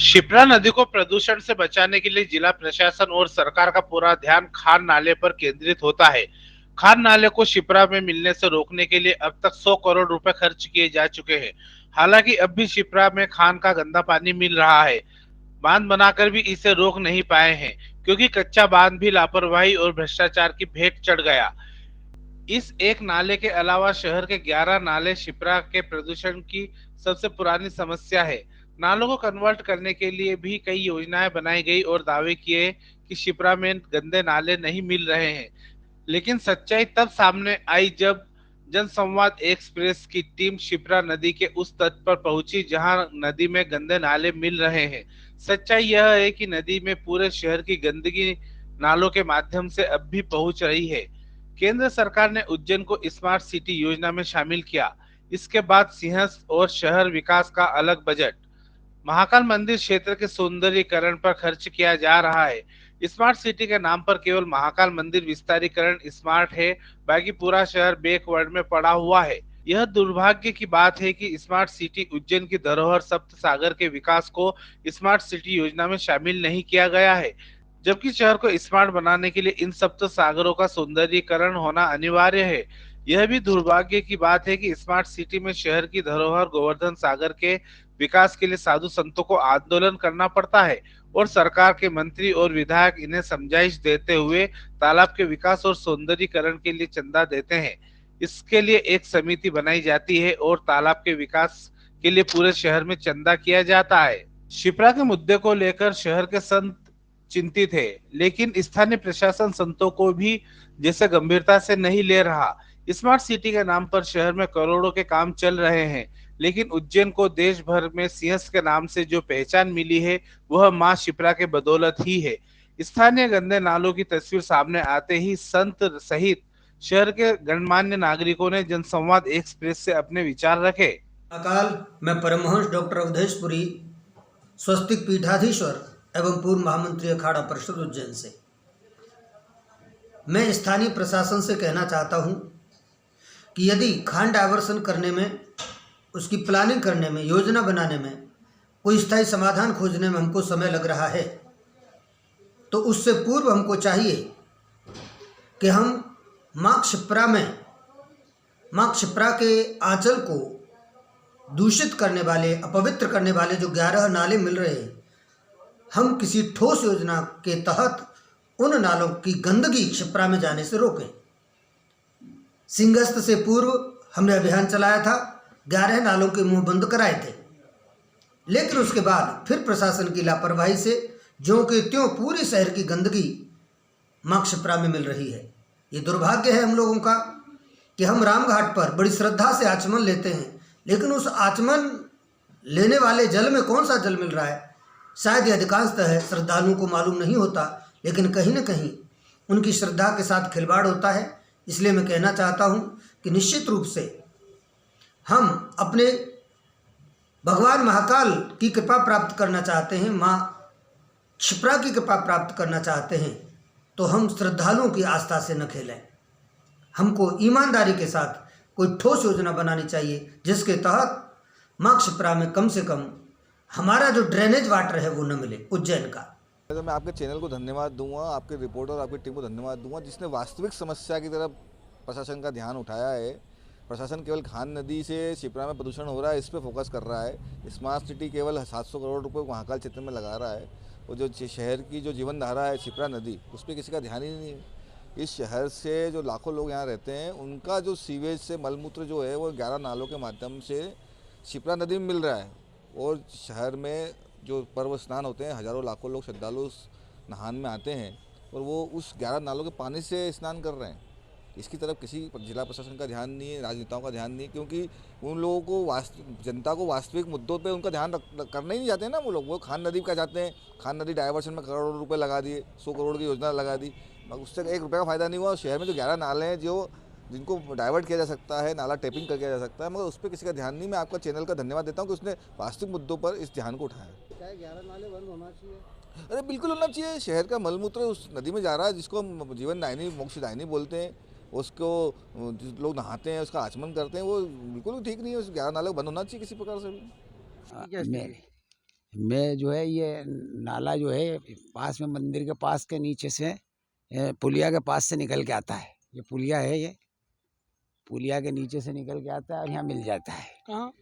शिप्रा नदी को प्रदूषण से बचाने के लिए जिला प्रशासन और सरकार का पूरा ध्यान खान नाले पर केंद्रित होता है। खान नाले को शिप्रा में मिलने से रोकने के लिए अब तक 100 करोड़ रुपए खर्च किए जा चुके हैं। हालांकि अब भी शिप्रा में खान का गंदा पानी मिल रहा है। बांध बनाकर भी इसे रोक नहीं पाए हैं, क्योंकि कच्चा बांध भी लापरवाही और भ्रष्टाचार की भेंट चढ़ गया। इस एक नाले के अलावा शहर के 11 नाले शिप्रा के प्रदूषण की सबसे पुरानी समस्या है। नालों को कन्वर्ट करने के लिए भी कई योजनाएं बनाई गई और दावे किए कि शिप्रा में गंदे नाले नहीं मिल रहे हैं। लेकिन सच्चाई तब सामने आई जब जनसंवाद एक्सप्रेस की टीम शिप्रा नदी के उस तट पर पहुंची जहां नदी में गंदे नाले मिल रहे हैं। सच्चाई यह है कि नदी में पूरे शहर की गंदगी नालों के माध्यम से अब भी पहुंच रही है। केंद्र सरकार ने उज्जैन को स्मार्ट सिटी योजना में शामिल किया। इसके बाद सिंहस्थ और शहर विकास का अलग बजट। महाकाल मंदिर क्षेत्र के सौंदर्यीकरण पर खर्च किया जा रहा है। स्मार्ट सिटी के नाम पर केवल महाकाल मंदिर विस्तारीकरण स्मार्ट है, बाकी पूरा शहर बैकवर्ड में पड़ा हुआ है। यह दुर्भाग्य की बात है कि स्मार्ट सिटी उज्जैन की धरोहर सप्त सागर के विकास को स्मार्ट सिटी योजना में शामिल नहीं किया गया है, जबकि शहर को स्मार्ट बनाने के लिए इन सप्त सागरों का सौंदर्यीकरण होना अनिवार्य है। यह भी दुर्भाग्य की बात है कि स्मार्ट सिटी में शहर की धरोहर गोवर्धन सागर के विकास के लिए साधु संतों को आंदोलन करना पड़ता है और सरकार के मंत्री और विधायक इन्हें समझाइश देते हुए तालाब के विकास और सौंदर्यीकरण के लिए चंदा देते हैं। इसके लिए एक समिति बनाई जाती है और तालाब के विकास के लिए पूरे शहर में चंदा किया जाता है। शिप्रा के मुद्दे को लेकर शहर के संत चिंतित है, लेकिन स्थानीय प्रशासन संतों को भी जैसे गंभीरता से नहीं ले रहा। स्मार्ट सिटी के नाम पर शहर में करोड़ों के काम चल रहे हैं, लेकिन उज्जैन को देश भर में सिंहस्थ के नाम से जो पहचान मिली है वह मां शिप्रा के बदौलत ही है। स्थानीय गंदे नालों की तस्वीर सामने आते ही संत सहित शहर के गणमान्य नागरिकों ने जनसंवाद एक्सप्रेस से अपने विचार रखे। अकाल मैं परमहंस डॉक्टर अवधेशपुरी, स्वस्तिक पीठाधीश्वर एवं पूर्व महामंत्री अखाड़ा परिषद उज्जैन से मैं स्थानीय प्रशासन से कहना चाहता हूं कि यदि खान डायवर्सन करने में, उसकी प्लानिंग करने में, योजना बनाने में, कोई स्थायी समाधान खोजने में हमको समय लग रहा है, तो उससे पूर्व हमको चाहिए कि हम मां शिप्रा के आंचल को दूषित करने वाले, अपवित्र करने वाले जो 11 नाले मिल रहे हैं, हम किसी ठोस योजना के तहत उन नालों की गंदगी शिप्रा में जाने से रोकें। सिंहस्थ से पूर्व हमने अभियान चलाया था, 11 नालों के मुंह बंद कराए थे, लेकिन उसके बाद फिर प्रशासन की लापरवाही से ज्यों के त्यों पूरे शहर की गंदगी मां शिप्रा में मिल रही है। ये दुर्भाग्य है हम लोगों का कि हम रामघाट पर बड़ी श्रद्धा से आचमन लेते हैं, लेकिन उस आचमन लेने वाले जल में कौन सा जल मिल रहा है शायद ये अधिकांशतः है श्रद्धालुओं को मालूम नहीं होता, लेकिन कहीं न कहीं उनकी श्रद्धा के साथ खिलवाड़ होता है। इसलिए मैं कहना चाहता हूं कि निश्चित रूप से हम अपने भगवान महाकाल की कृपा प्राप्त करना चाहते हैं, माँ शिप्रा की कृपा प्राप्त करना चाहते हैं, तो हम श्रद्धालुओं की आस्था से न खेलें। हमको ईमानदारी के साथ कोई ठोस योजना बनानी चाहिए जिसके तहत मां शिप्रा में कम से कम हमारा जो ड्रेनेज वाटर है वो न मिले उज्जैन का। तो मैं आपके चैनल को धन्यवाद दूंगा, आपके रिपोर्टर और आपकी टीम को धन्यवाद दूंगा जिसने वास्तविक समस्या की तरफ प्रशासन का ध्यान उठाया है। प्रशासन केवल खान नदी से शिप्रा में प्रदूषण हो रहा है इस पर फोकस कर रहा है। स्मार्ट सिटी केवल 700 करोड़ रुपए महाकाल क्षेत्र में लगा रहा है, और जो शहर की जो जीवन धारा है शिप्रा नदी, उस पर किसी का ध्यान ही नहीं है। इस शहर से जो लाखों लोग यहाँ रहते हैं उनका जो सीवेज से मलमूत्र जो है वो 11 नालों के माध्यम से शिप्रा नदी में मिल रहा है, और शहर में जो पर्व स्नान होते हैं हज़ारों लाखों लोग श्रद्धालु नहान में आते हैं और वो उस 11 नालों के पानी से स्नान कर रहे हैं। इसकी तरफ किसी जिला प्रशासन का ध्यान नहीं है, राजनेताओं का ध्यान नहीं है, क्योंकि उन लोगों को जनता को वास्तविक मुद्दों पे उनका ध्यान करना ही नहीं चाहते ना। वो खान नदी का चाहते हैं, खान नदी डाइवर्शन में करोड़ों रुपए लगा दिए, 100 करोड़ की योजना लगा दी, मगर उससे 1 रुपये का फ़ायदा नहीं हुआ। शहर में जो 11 नाले हैं जिनको डाइवर्ट किया जा सकता है, नाला टेपिंग कर किया जा सकता है, मगर उस पर किसी का ध्यान नहीं। मैं आपका चैनल का धन्यवाद देता हूँ कि उसने वास्तविक मुद्दों पर इस ध्यान को उठाया। क्या 11 नाले बंद होना चाहिए? अरे बिल्कुल होना चाहिए। शहर का मलमूत्र उस नदी में जा रहा है जिसको हम जीवन दायिनी, मोक्षदायिनी बोलते हैं, उसको लोग नहाते हैं, उसका आचमन करते हैं, वो बिल्कुल ठीक नहीं है। उस 11 नाले को बंद होना चाहिए किसी प्रकार से भी। में जो है ये नाला जो है पास में मंदिर के पास के नीचे से पुलिया के पास से निकल के आता है। ये पुलिया है, ये पुलिया के नीचे से निकल के आता है और यहाँ मिल जाता है। कहाँ?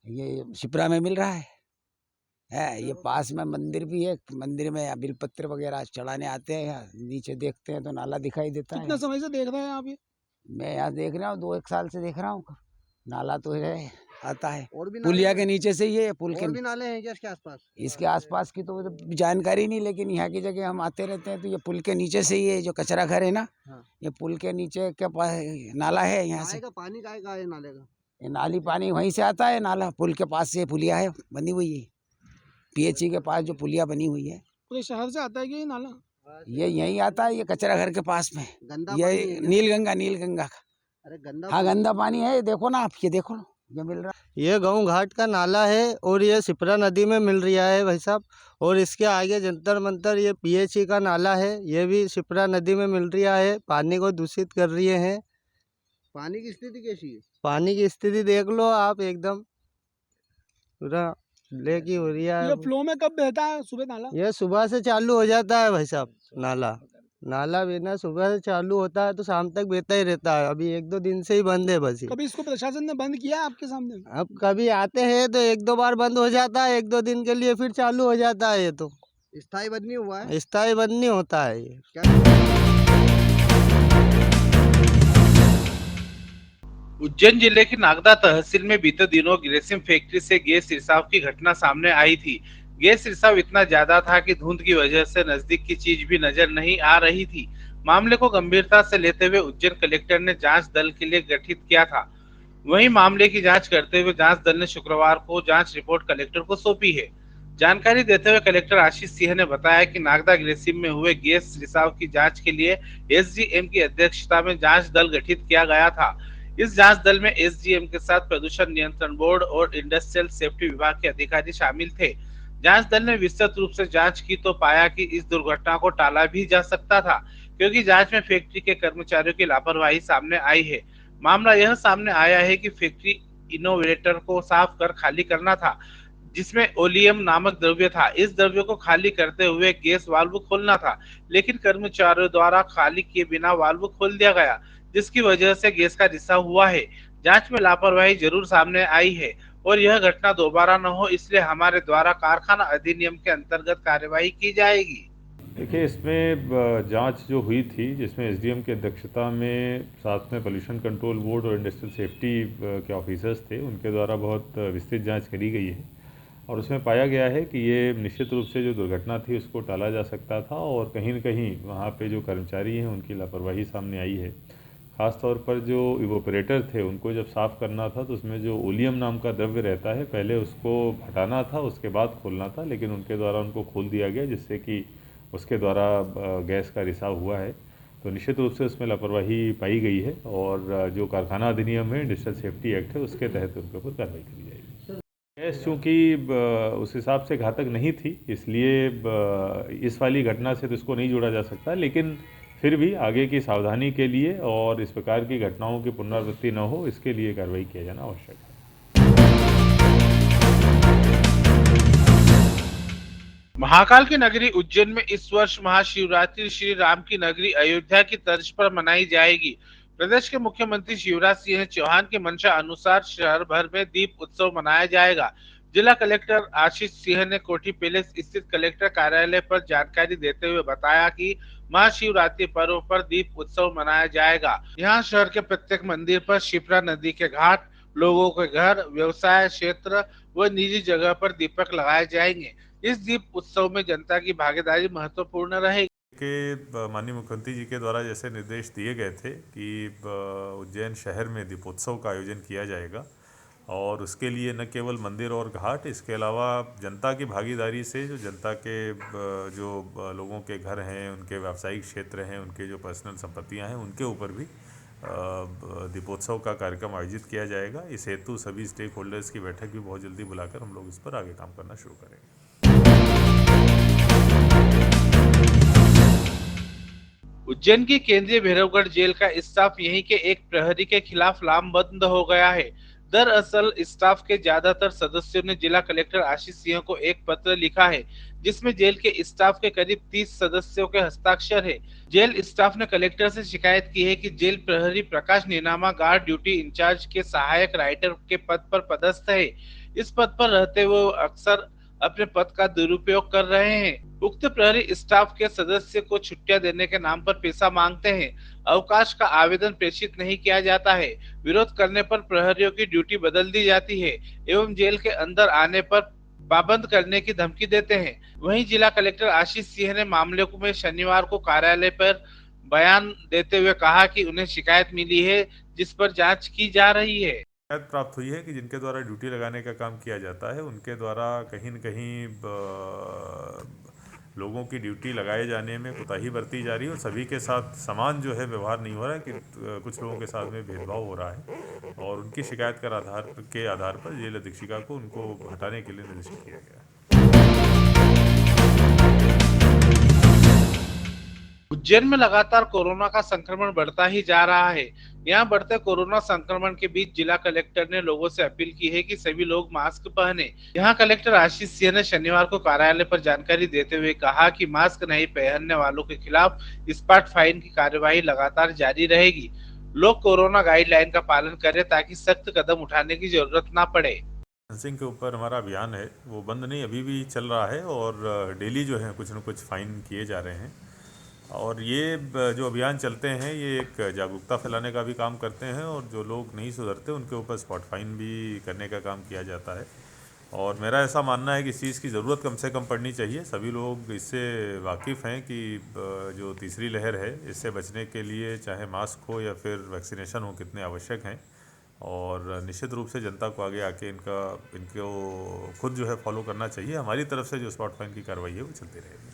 ये शिप्रा में मिल रहा है। ये पास में मंदिर भी है, मंदिर में बिलपत्र वगैरह चढ़ाने आते हैं, यहाँ नीचे देखते हैं तो नाला दिखाई देता है। कितने समय से देख रहे हैं आप ये? मैं यहाँ देख रहा हूँ 2-1 साल से देख रहा हूँ। नाला तो है, आता है और भी पुलिया के नीचे से ही है, पुल और भी के नाले हैं क्या इसके आसपास? इसके आसपास की तो जानकारी नहीं, लेकिन यहाँ की जगह हम आते रहते हैं तो ये पुल के नीचे से ही है, जो कचरा घर है ना, हाँ। ये पुल के नीचे के पास नाला है। यहाँ से आएगा पानी का है नाले का? ये नाली पानी वहीं से आता है, नाला पुल के पास से पुलिया है बनी हुई है, पीएचई के पास जो पुलिया बनी हुई है। पूरे शहर से आता है कि ये नाला? ये यहीं आता है, ये कचरा घर के पास में, गंदा ये पानी है? नीलगंगा का। अरे गंदा हाँ गंदा पानी है, ये देखो ना आप, ये देखो ये मिल रहा। ये गांव घाट का नाला है और ये शिप्रा नदी में मिल रहा है भाई साहब। और इसके आगे जंतर मंतर ये पीएचई का नाला है, ये भी शिप्रा नदी में मिल रहा है, पानी को दूषित कर रही है। पानी की स्थिति कैसी है? पानी की स्थिति देख लो आप, एकदम पूरा लेकी हो रही ये है। फ्लो में कब बहता है सुबह नाला? ये सुबह से चालू हो जाता है भाई साहब, नाला बहना सुबह से चालू होता है तो शाम तक बहता ही रहता है। अभी 1-2 दिन से ही बंद है बस ये। कभी इसको प्रशासन ने बंद किया है आपके सामने? अब कभी आते हैं तो 1-2 बार बंद हो जाता है, 1-2 दिन के लिए, फिर चालू हो जाता है। ये तो स्थायी बंद नहीं हुआ है? स्थायी बंद नहीं होता है ये। उज्जैन जिले की नागदा तहसील में बीते दिनों ग्रेसिम फैक्ट्री से गैस रिसाव की घटना सामने आई थी। गैस रिसाव इतना ज्यादा था कि धुंध की वजह से नजदीक की चीज भी नजर नहीं आ रही थी। मामले को गंभीरता से लेते हुए उज्जैन कलेक्टर ने जांच दल के लिए गठित किया था। वहीं मामले की जांच करते हुए जांच दल ने शुक्रवार को जांच रिपोर्ट कलेक्टर को सौंपी है। जानकारी देते हुए कलेक्टर आशीष सिंह ने बताया कि नागदा ग्रेसिम में हुए गैस रिसाव की जांच के लिए एसडीएम की अध्यक्षता में जांच दल गठित किया गया था। इस जांच दल में एसडीएम के साथ प्रदूषण नियंत्रण बोर्ड और इंडस्ट्रियल सेफ्टी विभाग के अधिकारी शामिल थे। जांच दल ने विस्तृत रूप से जांच की तो पाया कि इस दुर्घटना को टाला भी जा सकता था, क्योंकि जांच में फैक्ट्री के कर्मचारियों की लापरवाही सामने आई है। मामला यह सामने आया है कि फैक्ट्री इनोवेटर को साफ कर खाली करना था, जिसमें ओलियम नामक द्रव्य था। इस द्रव्य को खाली करते हुए गैस वाल्व खोलना था, लेकिन कर्मचारियों द्वारा खाली किए बिना वाल्व खोल दिया गया, जिसकी वजह से गैस का रिसाव हुआ है। जांच में लापरवाही जरूर सामने आई है और यह घटना दोबारा न हो, इसलिए हमारे द्वारा कारखाना अधिनियम के अंतर्गत कार्यवाही की जाएगी। देखिए, इसमें जांच जो हुई थी, जिसमें एसडीएम की अध्यक्षता में साथ में पोल्यूशन कंट्रोल बोर्ड और इंडस्ट्रियल सेफ्टी के ऑफिसर्स थे, उनके द्वारा बहुत विस्तृत जांच करी गई है और उसमें पाया गया है कि ये निश्चित रूप से जो दुर्घटना थी उसको टाला जा सकता था और कहीं न कहीं वहाँ पे जो कर्मचारी हैं उनकी लापरवाही सामने आई है। ख़ास तौर पर जो इवोपरेटर थे, उनको जब साफ़ करना था तो उसमें जो ओलियम नाम का द्रव्य रहता है, पहले उसको हटाना था, उसके बाद खोलना था, लेकिन उनके द्वारा उनको खोल दिया गया, जिससे कि उसके द्वारा गैस का रिसाव हुआ है। तो निश्चित रूप से उसमें लापरवाही पाई गई है और जो कारखाना अधिनियम है, इंडस्ट्रियल सेफ्टी एक्ट है, उसके तहत उनके ऊपर कार्रवाई करी जाएगी। गैस चूँकि उस हिसाब से घातक नहीं थी, इसलिए इस वाली घटना से तो इसको नहीं जोड़ा जा सकता, लेकिन फिर भी आगे की सावधानी के लिए और इस प्रकार की घटनाओं की पुनरावृत्ति न हो, इसके लिए कार्रवाई किया जाना आवश्यक है। महाकाल की नगरी उज्जैन में इस वर्ष महाशिवरात्रि श्री राम की नगरी अयोध्या की तर्ज पर मनाई जाएगी। प्रदेश के मुख्यमंत्री शिवराज सिंह चौहान के मंशा अनुसार शहर भर में दीप उत्सव मनाया जाएगा। जिला कलेक्टर आशीष सिंह ने कोठी पैलेस स्थित कलेक्टर कार्यालय पर जानकारी देते हुए बताया कि महाशिवरात्रि पर्व पर दीप उत्सव मनाया जाएगा। यहाँ शहर के प्रत्येक मंदिर पर शिप्रा नदी के घाट, लोगों के घर, व्यवसाय क्षेत्र व निजी जगह पर दीपक लगाए जाएंगे। इस दीप उत्सव में जनता की भागीदारी महत्वपूर्ण रहेगी। के माननीय मुख्यमंत्री जी के द्वारा जैसे निर्देश दिए गए थे कि उज्जैन शहर में दीपोत्सव का आयोजन किया जाएगा और उसके लिए न केवल मंदिर और घाट, इसके अलावा जनता की भागीदारी से जो जनता के जो लोगों के घर हैं, उनके व्यावसायिक क्षेत्र हैं, उनके जो पर्सनल संपत्तियां हैं, उनके ऊपर भी दीपोत्सव का कार्यक्रम आयोजित किया जाएगा। इस हेतु सभी स्टेक होल्डर्स की बैठक भी बहुत जल्दी बुलाकर हम लोग इस पर आगे काम करना शुरू करेंगे। उज्जैन की केंद्रीय भैरवगढ़ जेल का स्टाफ यहीं के एक प्रहरी के खिलाफ लामबंद हो गया है। दरअसल स्टाफ के ज्यादातर सदस्यों ने जिला कलेक्टर आशीष सिंह को एक पत्र लिखा है जिसमें जेल के स्टाफ के करीब 30 सदस्यों के हस्ताक्षर है। जेल स्टाफ ने कलेक्टर से शिकायत की है कि जेल प्रहरी प्रकाश नीनामा गार्ड ड्यूटी इंचार्ज के सहायक राइटर के पद पर पदस्थ है। इस पद पर रहते हुए वो अक्सर अपने पद का दुरुपयोग कर रहे हैं। उक्त प्रहरी स्टाफ के सदस्य को छुट्टियां देने के नाम पर पैसा मांगते हैं। अवकाश का आवेदन प्रेषित नहीं किया जाता है। विरोध करने पर प्रहरियों की ड्यूटी बदल दी जाती है एवं जेल के अंदर आने पर पाबंद करने की धमकी देते हैं। वहीं जिला कलेक्टर आशीष सिंह ने मामले को में शनिवार को कार्यालय पर बयान देते हुए कहा कि उन्हें शिकायत मिली है जिस पर जांच की जा रही है। शिकायत प्राप्त हुई है कि जिनके द्वारा ड्यूटी लगाने का काम किया जाता है उनके द्वारा कहीं न कहीं लोगों की ड्यूटी लगाए जाने में कोताही बरती जा रही है और सभी के साथ समान जो है व्यवहार नहीं हो रहा है कि कुछ लोगों के साथ में भेदभाव हो रहा है और उनकी शिकायत के आधार पर जेल अधीक्षिका को उनको हटाने के लिए निर्देशित किया गया है। उज्जैन में लगातार कोरोना का संक्रमण बढ़ता ही जा रहा है। यहाँ बढ़ते कोरोना संक्रमण के बीच जिला कलेक्टर ने लोगों से अपील की है कि सभी लोग मास्क पहने। यहाँ कलेक्टर आशीष सिंह ने शनिवार को कार्यालय पर जानकारी देते हुए कहा कि मास्क नहीं पहनने वालों के खिलाफ स्पॉट फाइन की कार्यवाही लगातार जारी रहेगी। लोग कोरोना गाइडलाइन का पालन करें ताकि सख्त कदम उठाने की जरूरत न पड़े। डिस्टेंसिंग के ऊपर हमारा अभियान है वो बंद नहीं, अभी भी चल रहा है और डेली जो है कुछ न कुछ फाइन किए जा रहे हैं और ये जो अभियान चलते हैं ये एक जागरूकता फैलाने का भी काम करते हैं और जो लोग नहीं सुधरते उनके ऊपर स्पॉट फाइन भी करने का काम किया जाता है। और मेरा ऐसा मानना है कि इस चीज़ की ज़रूरत कम से कम पड़नी चाहिए। सभी लोग इससे वाकिफ़ हैं कि जो तीसरी लहर है इससे बचने के लिए चाहे मास्क हो या फिर वैक्सीनेशन हो कितने आवश्यक हैं और निश्चित रूप से जनता को आगे आके इनको खुद जो है फॉलो करना चाहिए। हमारी तरफ से जो स्पॉट फाइन की कार्रवाई है वो चलती रहेगी।